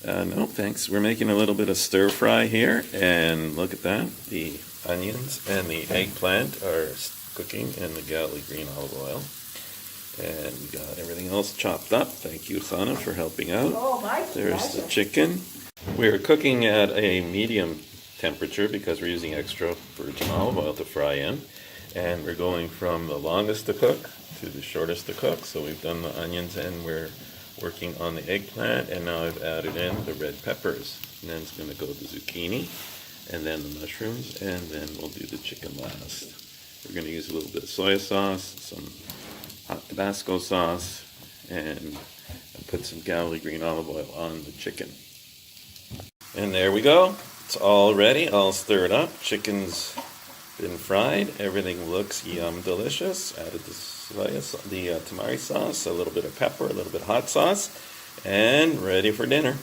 No, thanks. We're making a little bit of stir fry here, and look at that. The onions and the eggplant are cooking in the Galilee green olive oil. And we got everything else chopped up. Thank you, Chana, for helping out. Oh, my There's pleasure. the chicken. We're cooking at a medium temperature because we're using extra virgin olive oil to fry in. And we're going from the longest to cook to the shortest to cook. So we've done the onions and we're working on the eggplant, and now I've added in the red peppers. And then it's going to go the zucchini, and then the mushrooms, and then we'll do the chicken last. We're going to use a little bit of soy sauce, some hot Tabasco sauce, and put some Galilee green olive oil on the chicken. And there we go. It's all ready, all stirred up. Chicken's been fried. Everything looks yum delicious. Added the tamari sauce, a little bit of pepper, a little bit of hot sauce, and ready for dinner.